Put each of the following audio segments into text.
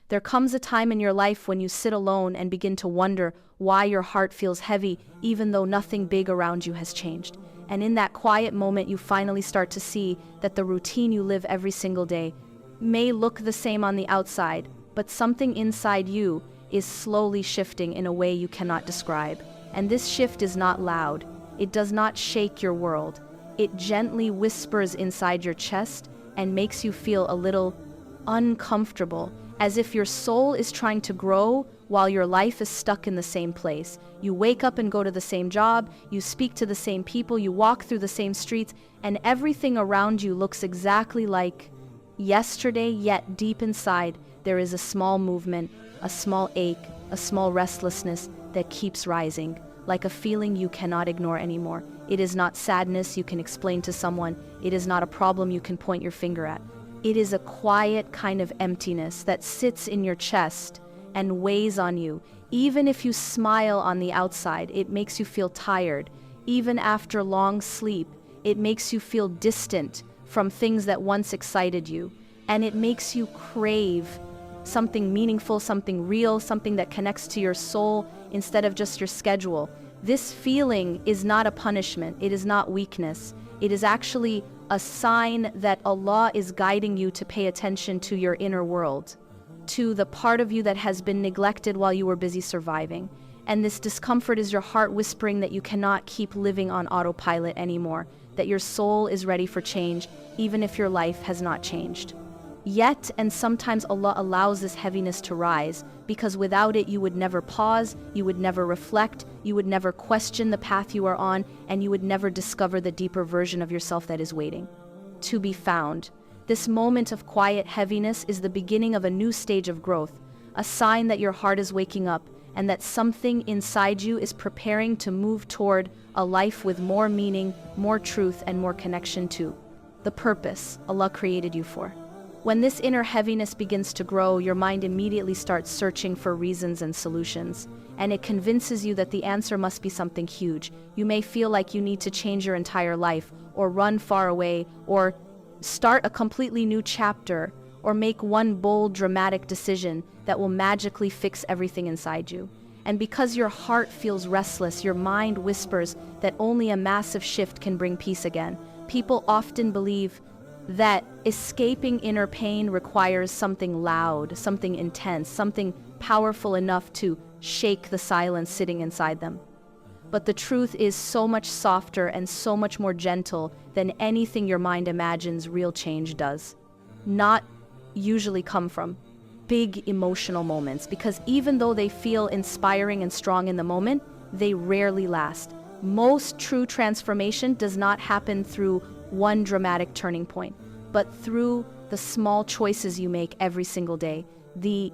There comes a time in your life when you sit alone and begin to wonder why your heart feels heavy even though nothing big around you has changed. And in that quiet moment, you finally start to see that the routine you live every single day may look the same on the outside, but something inside you is slowly shifting in a way you cannot describe. And this shift is not loud. It does not shake your world. It gently whispers inside your chest and makes you feel a little uncomfortable, as if your soul is trying to grow while your life is stuck in the same place. You wake up and go to the same job, you speak to the same people, you walk through the same streets, and everything around you looks exactly like yesterday, yet deep inside, there is a small movement, a small ache, a small restlessness that keeps rising, like a feeling you cannot ignore anymore. It is not sadness you can explain to someone. It is not a problem you can point your finger at. It is a quiet kind of emptiness that sits in your chest and weighs on you. Even if you smile on the outside, it makes you feel tired. Even after long sleep, it makes you feel distant from things that once excited you. And it makes you crave something meaningful, something real, something that connects to your soul instead of just your schedule. This feeling is not a punishment. It is not weakness. It is actually a sign that Allah is guiding you to pay attention to your inner world, to the part of you that has been neglected while you were busy surviving. And this discomfort is your heart whispering that you cannot keep living on autopilot anymore, that your soul is ready for change, even if your life has not changed. Yet, and sometimes Allah allows this heaviness to rise, because without it you would never pause, you would never reflect, you would never question the path you are on, and you would never discover the deeper version of yourself that is waiting to be found. This moment of quiet heaviness is the beginning of a new stage of growth, a sign that your heart is waking up, and that something inside you is preparing to move toward a life with more meaning, more truth, and more connection to the purpose Allah created you for. When this inner heaviness begins to grow, your mind immediately starts searching for reasons and solutions, and it convinces you that the answer must be something huge. You may feel like you need to change your entire life, or run far away, or start a completely new chapter, or make one bold, dramatic decision that will magically fix everything inside you. And because your heart feels restless, your mind whispers that only a massive shift can bring peace again. People often believe that escaping inner pain requires something loud, something intense, something powerful enough to shake the silence sitting inside them. But the truth is so much softer and so much more gentle than anything your mind imagines real change does. Not usually come from big emotional moments, because even though they feel inspiring and strong in the moment, they rarely last. Most true transformation does not happen through one dramatic turning point, but through the small choices you make every single day, the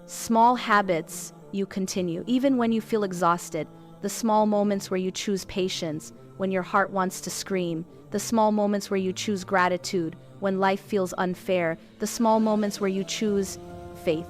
small habits you continue, even when you feel exhausted, the small moments where you choose patience when your heart wants to scream, the small moments where you choose gratitude when life feels unfair, the small moments where you choose faith.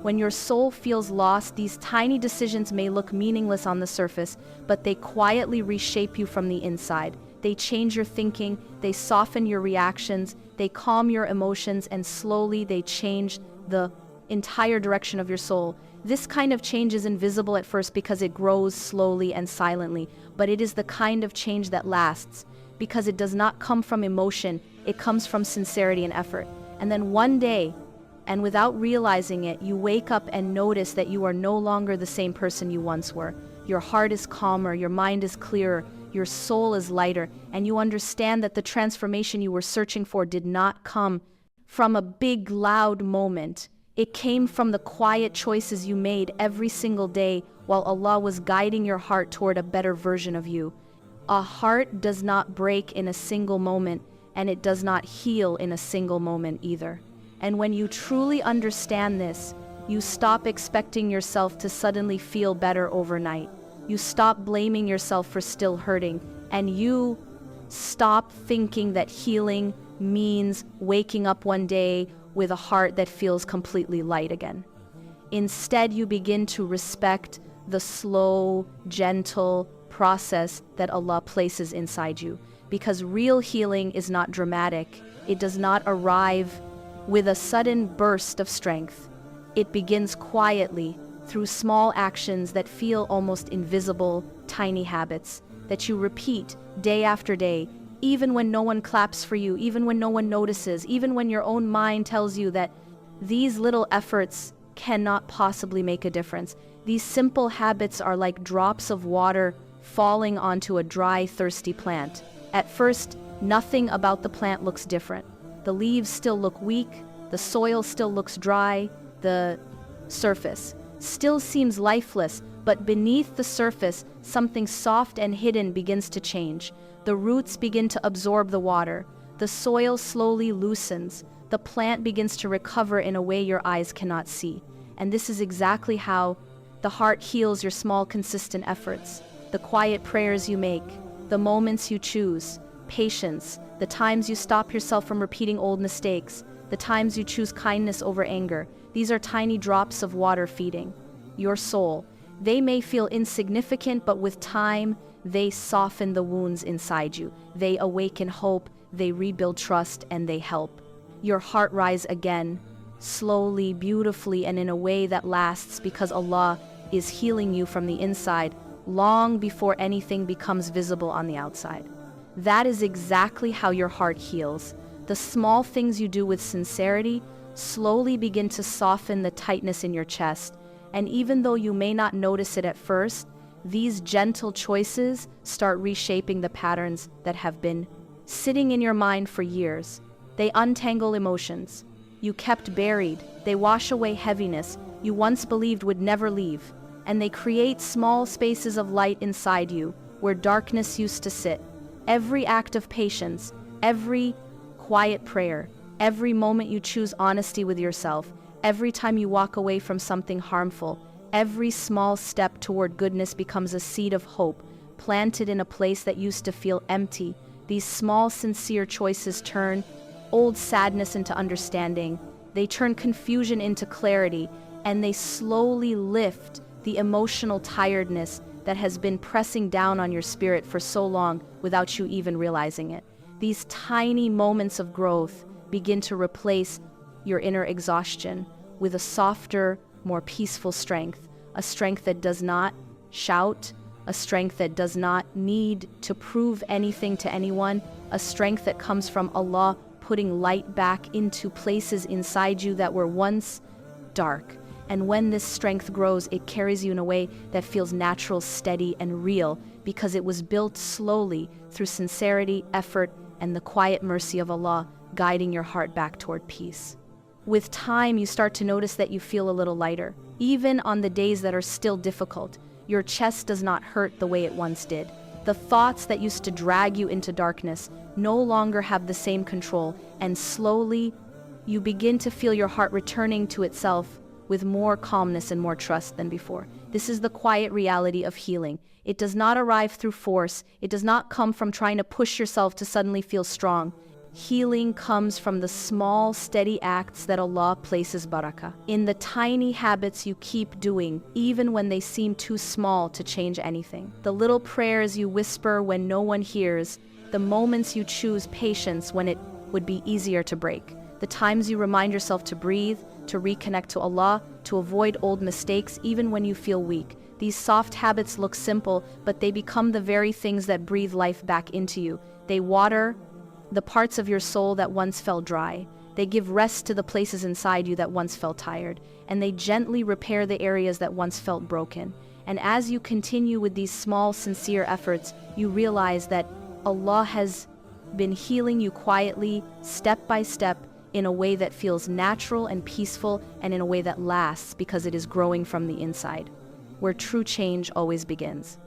When your soul feels lost, these tiny decisions may look meaningless on the surface, but they quietly reshape you from the inside. They change your thinking, they soften your reactions, they calm your emotions, and slowly they change the entire direction of your soul. This kind of change is invisible at first because it grows slowly and silently, but it is the kind of change that lasts, because it does not come from emotion, it comes from sincerity and effort. And then one day, and without realizing it, you wake up and notice that you are no longer the same person you once were. Your heart is calmer, your mind is clearer, your soul is lighter, and you understand that the transformation you were searching for did not come from a big, loud moment. It came from the quiet choices you made every single day while Allah was guiding your heart toward a better version of you. A heart does not break in a single moment, and it does not heal in a single moment either. And when you truly understand this, you stop expecting yourself to suddenly feel better overnight. You stop blaming yourself for still hurting, and you stop thinking that healing means waking up one day with a heart that feels completely light again. Instead, you begin to respect the slow, gentle process that Allah places inside you, because real healing is not dramatic. It does not arrive with a sudden burst of strength. It begins quietly, through small actions that feel almost invisible, tiny habits that you repeat day after day, even when no one claps for you, even when no one notices, even when your own mind tells you that these little efforts cannot possibly make a difference. These simple habits are like drops of water falling onto a dry, thirsty plant. At first, nothing about the plant looks different. The leaves still look weak, the soil still looks dry, the surface still seems lifeless, but beneath the surface, something soft and hidden begins to change. The roots begin to absorb the water. The soil slowly loosens. The plant begins to recover in a way your eyes cannot see. And this is exactly how the heart heals your small, consistent efforts. The quiet prayers you make, the moments you choose, patience, the times you stop yourself from repeating old mistakes, the times you choose kindness over anger. These are tiny drops of water feeding your soul. They may feel insignificant, but with time, they soften the wounds inside you. They awaken hope, they rebuild trust, and they help your heart rise again, slowly, beautifully, and in a way that lasts, because Allah is healing you from the inside long before anything becomes visible on the outside. That is exactly how your heart heals. The small things you do with sincerity slowly begin to soften the tightness in your chest, and even though you may not notice it at first, these gentle choices start reshaping the patterns that have been sitting in your mind for years. They untangle emotions you kept buried, they wash away heaviness you once believed would never leave, and they create small spaces of light inside you where darkness used to sit. Every act of patience, every quiet prayer, every moment you choose honesty with yourself, every time you walk away from something harmful, every small step toward goodness becomes a seed of hope, planted in a place that used to feel empty. These small, sincere choices turn old sadness into understanding, they turn confusion into clarity, and they slowly lift the emotional tiredness that has been pressing down on your spirit for so long without you even realizing it. These tiny moments of growth begin to replace your inner exhaustion with a softer, more peaceful strength, a strength that does not shout, a strength that does not need to prove anything to anyone, a strength that comes from Allah putting light back into places inside you that were once dark. And when this strength grows, it carries you in a way that feels natural, steady, and real, because it was built slowly through sincerity, effort, and the quiet mercy of Allah, guiding your heart back toward peace. With time, you start to notice that you feel a little lighter. Even on the days that are still difficult, your chest does not hurt the way it once did. The thoughts that used to drag you into darkness no longer have the same control, and slowly, you begin to feel your heart returning to itself with more calmness and more trust than before. This is the quiet reality of healing. It does not arrive through force. It does not come from trying to push yourself to suddenly feel strong. Healing comes from the small, steady acts that Allah places barakah in, the tiny habits you keep doing, even when they seem too small to change anything. The little prayers you whisper when no one hears, the moments you choose patience when it would be easier to break, the times you remind yourself to breathe, to reconnect to Allah, to avoid old mistakes even when you feel weak. These soft habits look simple, but they become the very things that breathe life back into you. They water the parts of your soul that once felt dry. They give rest to the places inside you that once felt tired, and they gently repair the areas that once felt broken. And as you continue with these small, sincere efforts, you realize that Allah has been healing you quietly, step by step, in a way that feels natural and peaceful, and in a way that lasts because it is growing from the inside, where true change always begins.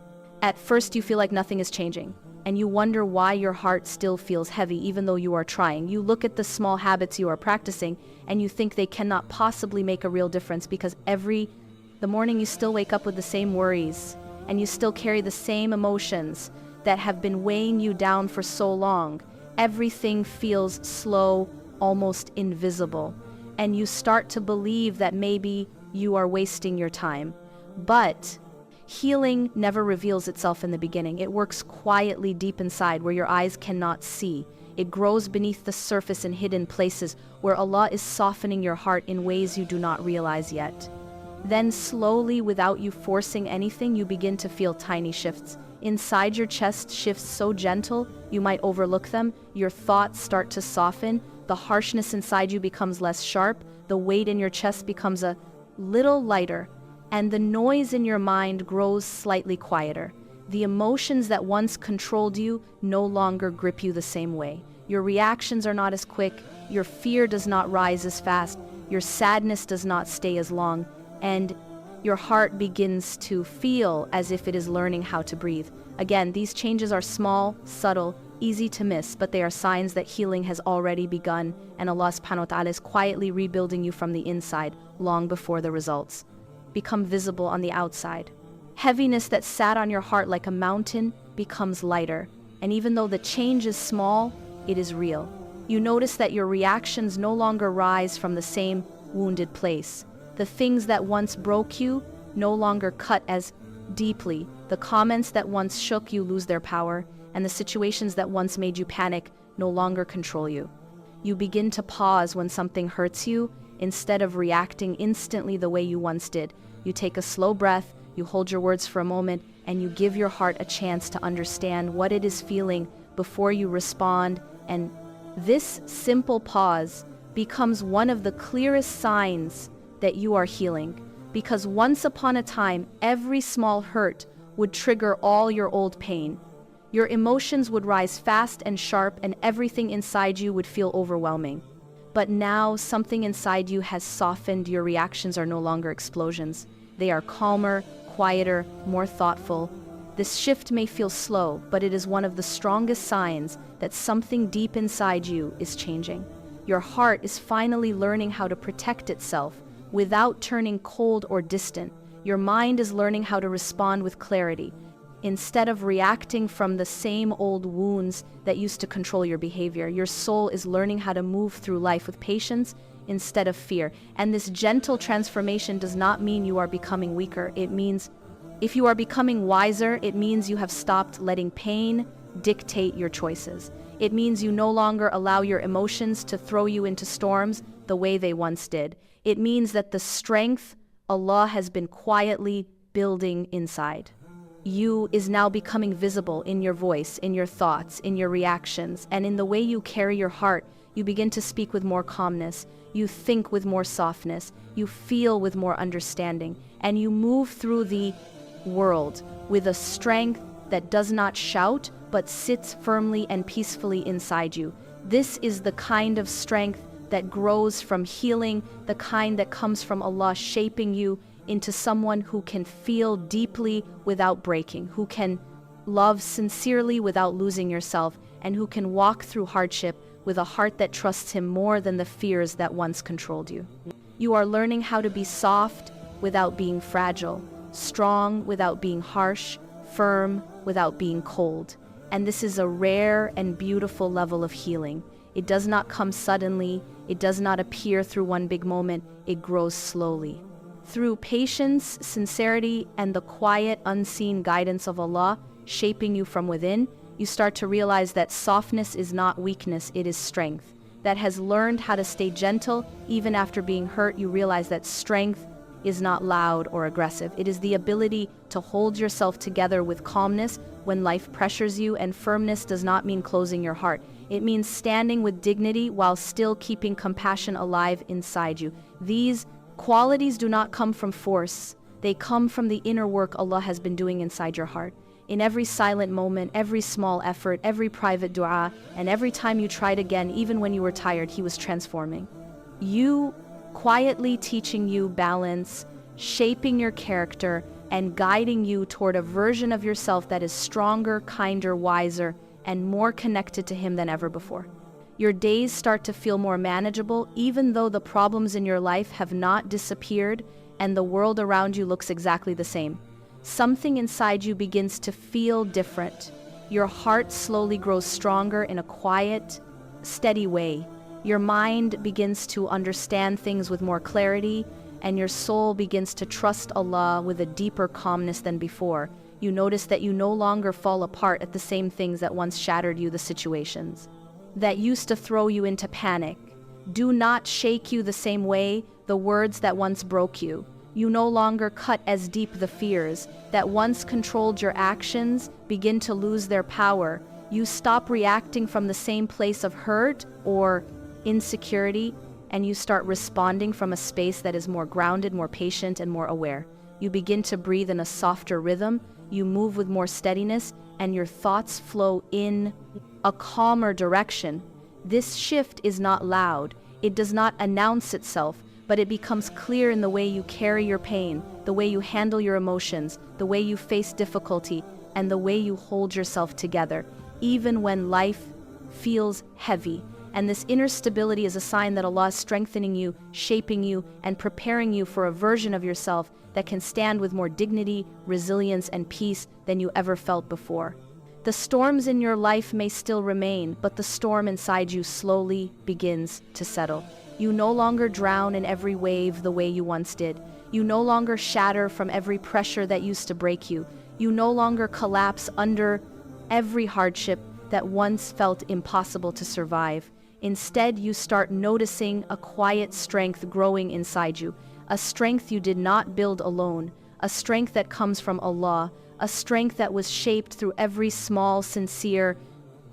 At first you feel like nothing is changing, and you wonder why your heart still feels heavy even though you are trying. You look at the small habits you are practicing, and you think they cannot possibly make a real difference, because the morning you still wake up with the same worries, and you still carry the same emotions that have been weighing you down for so long. Everything feels slow, almost invisible, and you start to believe that maybe you are wasting your time. But healing never reveals itself in the beginning. It works quietly deep inside where your eyes cannot see. It grows beneath the surface in hidden places where Allah is softening your heart in ways you do not realize yet. Then slowly, without you forcing anything, you begin to feel tiny shifts. Inside your chest, shifts so gentle, you might overlook them. Your thoughts start to soften. The harshness inside you becomes less sharp. The weight in your chest becomes a little lighter. And the noise in your mind grows slightly quieter. The emotions that once controlled you no longer grip you the same way. Your reactions are not as quick. Your fear does not rise as fast. Your sadness does not stay as long. And your heart begins to feel as if it is learning how to breathe. Again, these changes are small, subtle, easy to miss, but they are signs that healing has already begun, and Allah subhanahu wa ta'ala is quietly rebuilding you from the inside long before the results become visible on the outside. Heaviness that sat on your heart like a mountain becomes lighter, and even though the change is small, it is real. You notice that your reactions no longer rise from the same wounded place. The things that once broke you no longer cut as deeply. The comments that once shook you lose their power, and the situations that once made you panic no longer control you. You begin to pause when something hurts you instead of reacting instantly the way you once did. You take a slow breath, you hold your words for a moment, and you give your heart a chance to understand what it is feeling before you respond. And this simple pause becomes one of the clearest signs that you are healing, because once upon a time, every small hurt would trigger all your old pain. Your emotions would rise fast and sharp, and everything inside you would feel overwhelming. But now something inside you has softened. Your reactions are no longer explosions. They are calmer, quieter, more thoughtful. This shift may feel slow, but it is one of the strongest signs that something deep inside you is changing. Your heart is finally learning how to protect itself without turning cold or distant. Your mind is learning how to respond with clarity, instead of reacting from the same old wounds that used to control your behavior. Your soul is learning how to move through life with patience instead of fear. And this gentle transformation does not mean you are becoming weaker. It means, if you are becoming wiser, it means you have stopped letting pain dictate your choices. It means you no longer allow your emotions to throw you into storms the way they once did. It means that the strength Allah has been quietly building inside you is now becoming visible in your voice, in your thoughts, in your reactions, and in the way you carry your heart. You begin to speak with more calmness, you think with more softness, you feel with more understanding, and you move through the world with a strength that does not shout, but sits firmly and peacefully inside you. This is the kind of strength that grows from healing, the kind that comes from Allah shaping you into someone who can feel deeply without breaking, who can love sincerely without losing yourself, and who can walk through hardship with a heart that trusts Him more than the fears that once controlled you. You are learning how to be soft without being fragile, strong without being harsh, firm without being cold. And this is a rare and beautiful level of healing. It does not come suddenly, it does not appear through one big moment, it grows slowly. Through patience, sincerity, and the quiet, unseen guidance of Allah shaping you from within, you start to realize that softness is not weakness, it is strength. That has learned how to stay gentle even after being hurt. You realize that strength is not loud or aggressive. It is the ability to hold yourself together with calmness when life pressures you, and firmness does not mean closing your heart. It means standing with dignity while still keeping compassion alive inside you. These qualities do not come from force. They come from the inner work Allah has been doing inside your heart. In every silent moment, every small effort, every private dua, and every time you tried again, even when you were tired, He was transforming you, quietly teaching you balance, shaping your character, and guiding you toward a version of yourself that is stronger, kinder, wiser, and more connected to Him than ever before. Your days start to feel more manageable, even though the problems in your life have not disappeared and the world around you looks exactly the same. Something inside you begins to feel different. Your heart slowly grows stronger in a quiet, steady way. Your mind begins to understand things with more clarity, and your soul begins to trust Allah with a deeper calmness than before. You notice that you no longer fall apart at the same things that once shattered you, the situations. that used to throw you into panic do not shake you the same way the words that once broke you. You no longer cut as deep the fears that once controlled your actions begin to lose their power. You stop reacting from the same place of hurt or insecurity, and you start responding from a space that is more grounded, more patient, and more aware. You begin to breathe in a softer rhythm, you move with more steadiness, and your thoughts flow in a calmer direction. This shift is not loud, it does not announce itself, but it becomes clear in the way you carry your pain, the way you handle your emotions, the way you face difficulty, and the way you hold yourself together, even when life feels heavy. And this inner stability is a sign that Allah is strengthening you, shaping you, and preparing you for a version of yourself that can stand with more dignity, resilience, and peace than you ever felt before. The storms in your life may still remain, but the storm inside you slowly begins to settle. You no longer drown in every wave the way you once did. You no longer shatter from every pressure that used to break you. You no longer collapse under every hardship that once felt impossible to survive. Instead, you start noticing a quiet strength growing inside you, a strength you did not build alone, a strength that comes from Allah, a strength that was shaped through every small, sincere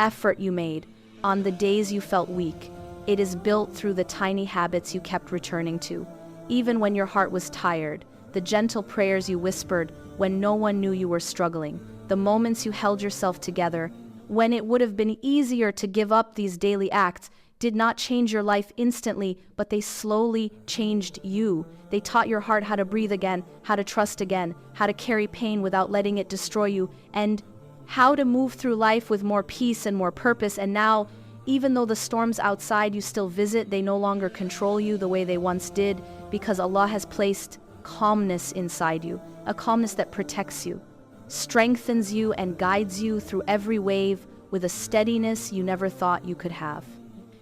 effort you made on the days you felt weak. It is built through the tiny habits you kept returning to, even when your heart was tired, the gentle prayers you whispered when no one knew you were struggling, the moments you held yourself together, when it would have been easier to give up. These daily acts did not change your life instantly, but they slowly changed you. They taught your heart how to breathe again, how to trust again, how to carry pain without letting it destroy you, and how to move through life with more peace and more purpose. And now, even though the storms outside you still visit, they no longer control you the way they once did, because Allah has placed calmness inside you, a calmness that protects you, strengthens you, and guides you through every wave with a steadiness you never thought you could have.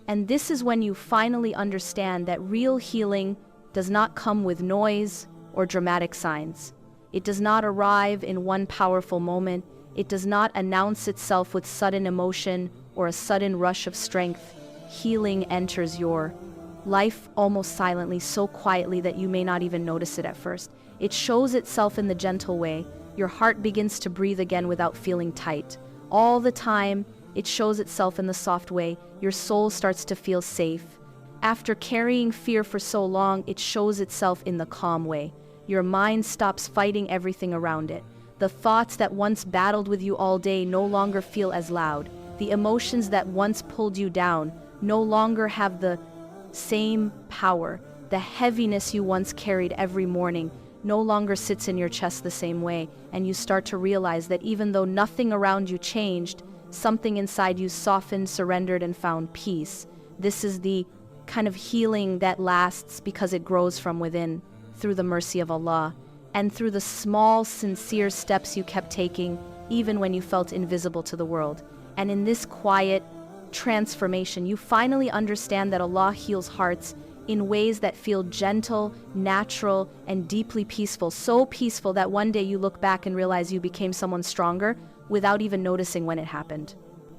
And this is when you finally understand that real healing does not come with noise or dramatic signs. It does not arrive in one powerful moment. It does not announce itself with sudden emotion or a sudden rush of strength. Healing enters your life almost silently, so quietly that you may not even notice it at first. It shows itself in the gentle way. Your heart begins to breathe again without feeling tight. All the time, it shows itself in the soft way. Your soul starts to feel safe. After carrying fear for so long, it shows itself in the calm way. Your mind stops fighting everything around it. The thoughts that once battled with you all day no longer feel as loud. The emotions that once pulled you down no longer have the same power. The heaviness you once carried every morning no longer sits in your chest the same way, and you start to realize that even though nothing around you changed, something inside you softened, surrendered, and found peace. This is the kind of healing that lasts because it grows from within, through the mercy of Allah, and through the small, sincere steps you kept taking, even when you felt invisible to the world. And in this quiet transformation, you finally understand that Allah heals hearts in ways that feel gentle, natural, and deeply peaceful. So peaceful that one day you look back and realize you became someone stronger without even noticing when it happened.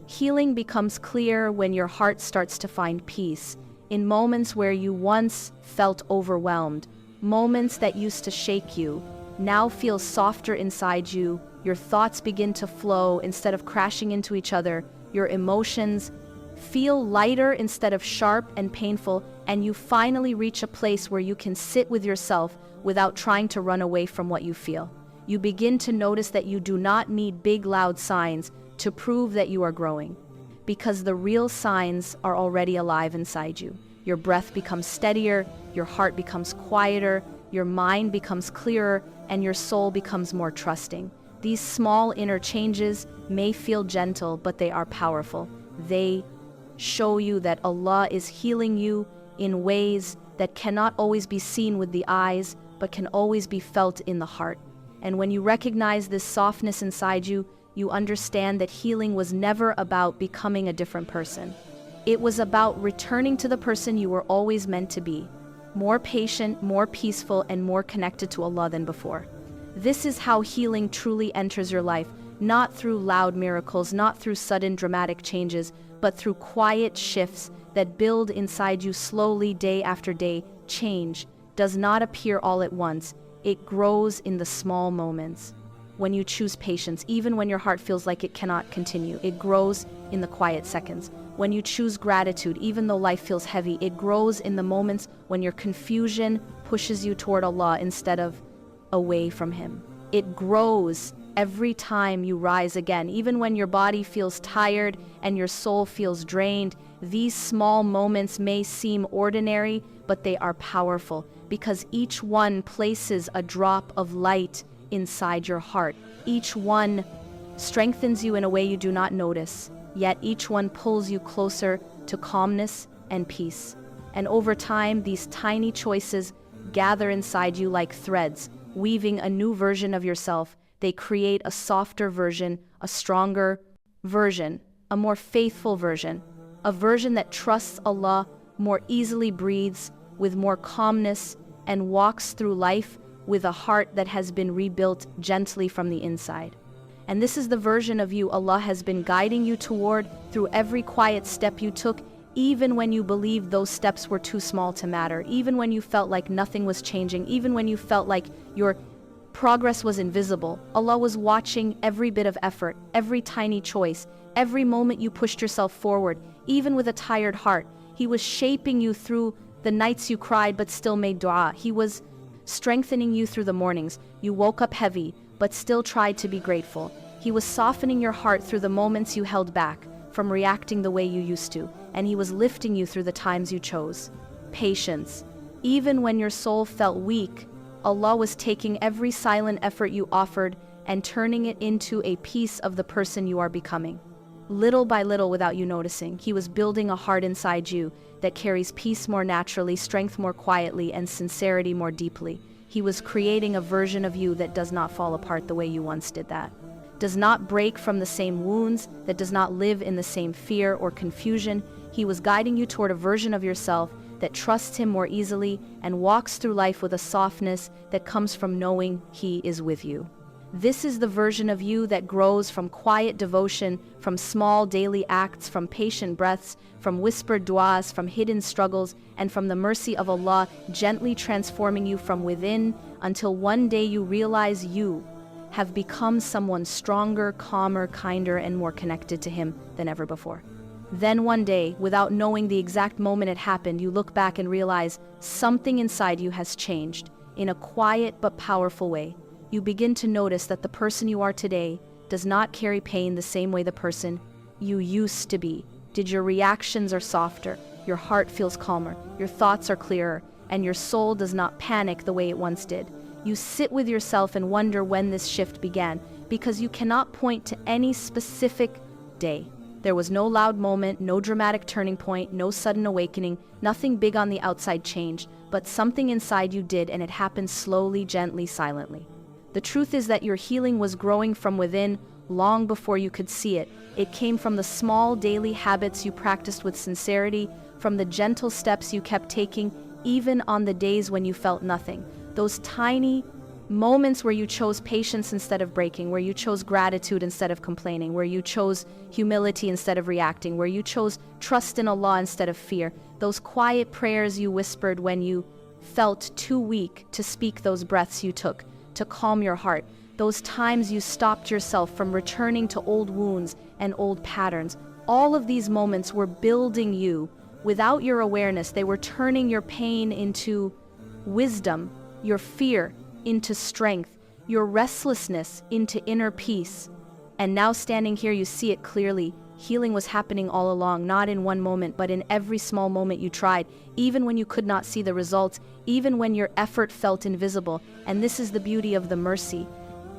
Healing becomes clear when your heart starts to find peace. In moments where you once felt overwhelmed, moments that used to shake you, now feel softer inside you. Your thoughts begin to flow instead of crashing into each other. Your emotions feel lighter instead of sharp and painful, and you finally reach a place where you can sit with yourself without trying to run away from what you feel. You begin to notice that you do not need big, loud signs to prove that you are growing, because the real signs are already alive inside you. Your breath becomes steadier, your heart becomes quieter, your mind becomes clearer, and your soul becomes more trusting. These small inner changes may feel gentle, but they are powerful. They show you that Allah is healing you in ways that cannot always be seen with the eyes, but can always be felt in the heart. And when you recognize this softness inside you, you understand that healing was never about becoming a different person. It was about returning to the person you were always meant to be, more patient, more peaceful, and more connected to Allah than before. This is how healing truly enters your life, not through loud miracles, not through sudden dramatic changes, but through quiet shifts that build inside you slowly day after day. Change does not appear all at once. It grows in the small moments. When you choose patience, even when your heart feels like it cannot continue, it grows in the quiet seconds. When you choose gratitude, even though life feels heavy, it grows in the moments when your confusion pushes you toward Allah instead of away from Him. It grows every time you rise again, even when your body feels tired and your soul feels drained. These small moments may seem ordinary, but they are powerful because each one places a drop of light inside your heart. Each one strengthens you in a way you do not notice, yet each one pulls you closer to calmness and peace. And over time, these tiny choices gather inside you like threads, weaving a new version of yourself. They create a softer version, a stronger version, a more faithful version, a version that trusts Allah more easily, breathes with more calmness, and walks through life with a heart that has been rebuilt gently from the inside. And this is the version of you Allah has been guiding you toward through every quiet step you took, even when you believed those steps were too small to matter, even when you felt like nothing was changing, even when you felt like your progress was invisible. Allah was watching every bit of effort, every tiny choice, every moment you pushed yourself forward, even with a tired heart. He was shaping you through the nights you cried but still made dua. He was strengthening you through the mornings you woke up heavy but still tried to be grateful. He was softening your heart through the moments you held back from reacting the way you used to, and He was lifting you through the times you chose patience. Even when your soul felt weak, Allah was taking every silent effort you offered and turning it into a piece of the person you are becoming. Little by little, without you noticing, He was building a heart inside you that carries peace more naturally, strength more quietly, and sincerity more deeply. He was creating a version of you that does not fall apart the way you once did, that does not break from the same wounds, that does not live in the same fear or confusion. He was guiding you toward a version of yourself that trusts Him more easily and walks through life with a softness that comes from knowing He is with you. This is the version of you that grows from quiet devotion, from small daily acts, from patient breaths, from whispered duas, from hidden struggles, and from the mercy of Allah gently transforming you from within until one day you realize you have become someone stronger, calmer, kinder, and more connected to Him than ever before. Then one day, without knowing the exact moment it happened, you look back and realize something inside you has changed in a quiet but powerful way. You begin to notice that the person you are today does not carry pain the same way the person you used to be did. Your reactions are softer, your heart feels calmer, your thoughts are clearer, and your soul does not panic the way it once did. You sit with yourself and wonder when this shift began, because you cannot point to any specific day. There was no loud moment, no dramatic turning point, no sudden awakening, nothing big on the outside changed, but something inside you did, and it happened slowly, gently, silently. The truth is that your healing was growing from within long before you could see it. It came from the small daily habits you practiced with sincerity, from the gentle steps you kept taking, even on the days when you felt nothing. Those tiny moments where you chose patience instead of breaking, where you chose gratitude instead of complaining, where you chose humility instead of reacting, where you chose trust in Allah instead of fear. Those quiet prayers you whispered when you felt too weak to speak, those breaths you took to calm your heart, those times you stopped yourself from returning to old wounds and old patterns. All of these moments were building you. Without your awareness, they were turning your pain into wisdom, your fear into strength, your restlessness into inner peace. And now standing here, you see it clearly. Healing was happening all along, not in one moment, but in every small moment you tried, even when you could not see the results, even when your effort felt invisible. And this is the beauty of the mercy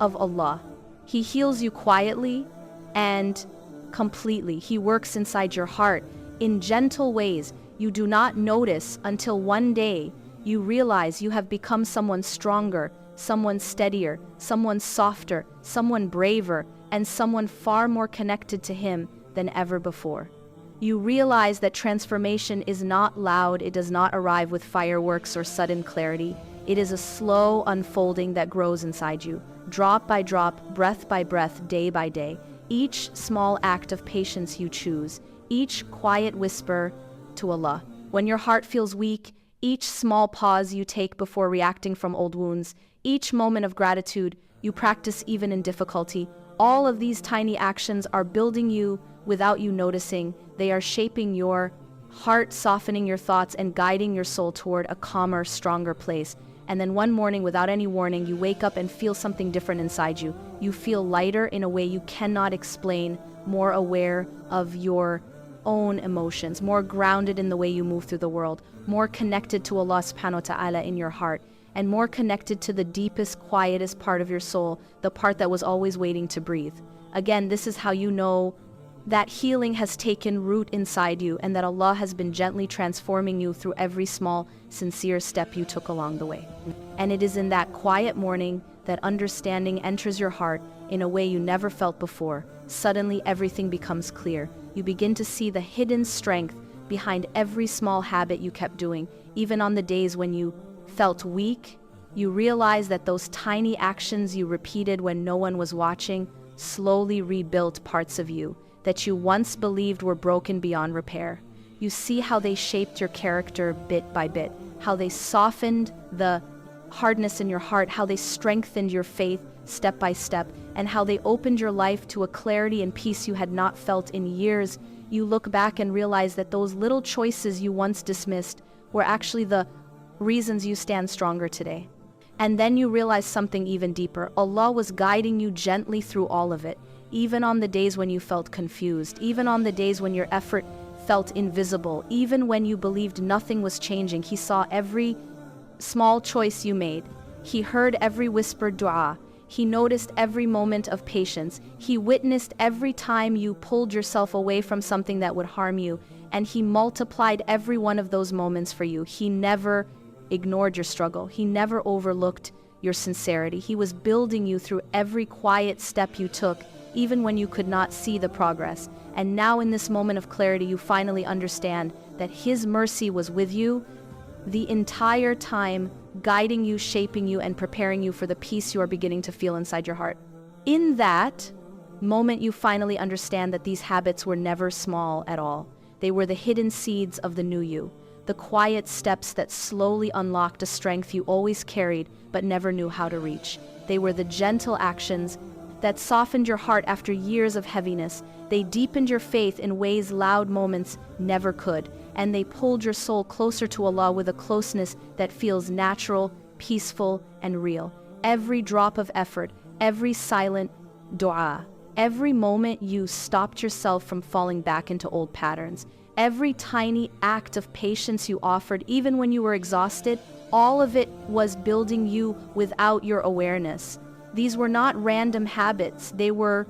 of Allah. He heals you quietly and completely. He works inside your heart in gentle ways you do not notice until one day you realize you have become someone stronger, someone steadier, someone softer, someone braver, and someone far more connected to Him than ever before. You realize that transformation is not loud, it does not arrive with fireworks or sudden clarity. It is a slow unfolding that grows inside you, drop by drop, breath by breath, day by day. Each small act of patience you choose, each quiet whisper to Allah. When your heart feels weak, each small pause you take before reacting from old wounds, each moment of gratitude you practice even in difficulty, all of these tiny actions are building you without you noticing. They are shaping your heart, softening your thoughts, and guiding your soul toward a calmer, stronger place. And then one morning, without any warning, you wake up and feel something different inside you. You feel lighter in a way you cannot explain, more aware of your own emotions, more grounded in the way you move through the world, more connected to Allah subhanahu wa ta'ala in your heart, and more connected to the deepest, quietest part of your soul, the part that was always waiting to breathe. Again, this is how you know that healing has taken root inside you and that Allah has been gently transforming you through every small, sincere step you took along the way. And it is in that quiet morning that understanding enters your heart in a way you never felt before. Suddenly, everything becomes clear. You begin to see the hidden strength behind every small habit you kept doing. Even on the days when you felt weak, you realize that those tiny actions you repeated when no one was watching slowly rebuilt parts of you that you once believed were broken beyond repair. You see how they shaped your character bit by bit, how they softened the hardness in your heart, how they strengthened your faith step by step, and how they opened your life to a clarity and peace you had not felt in years. You look back and realize that those little choices you once dismissed were actually the reasons you stand stronger today. And then you realize something even deeper. Allah was guiding you gently through all of it, even on the days when you felt confused, even on the days when your effort felt invisible, even when you believed nothing was changing. He saw every small choice you made. He heard every whispered dua. He noticed every moment of patience. He witnessed every time you pulled yourself away from something that would harm you, and He multiplied every one of those moments for you. He never ignored your struggle. He never overlooked your sincerity. He was building you through every quiet step you took, even when you could not see the progress. And now in this moment of clarity, you finally understand that His mercy was with you the entire time, guiding you, shaping you, and preparing you for the peace you are beginning to feel inside your heart. In that moment, you finally understand that these habits were never small at all. They were the hidden seeds of the new you, the quiet steps that slowly unlocked a strength you always carried but never knew how to reach. They were the gentle actions that softened your heart after years of heaviness. They deepened your faith in ways loud moments never could, and they pulled your soul closer to Allah with a closeness that feels natural, peaceful, and real. Every drop of effort, every silent dua, every moment you stopped yourself from falling back into old patterns, every tiny act of patience you offered even when you were exhausted, all of it was building you without your awareness. These were not random habits, they were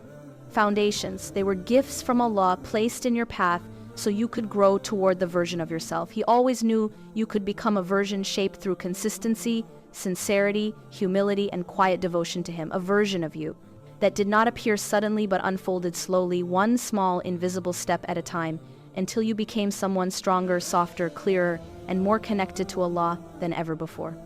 foundations. They were gifts from Allah placed in your path so you could grow toward the version of yourself. He always knew you could become a version shaped through consistency, sincerity, humility, and quiet devotion to Him, a version of you that did not appear suddenly but unfolded slowly, one small, invisible step at a time, until you became someone stronger, softer, clearer, and more connected to Allah than ever before.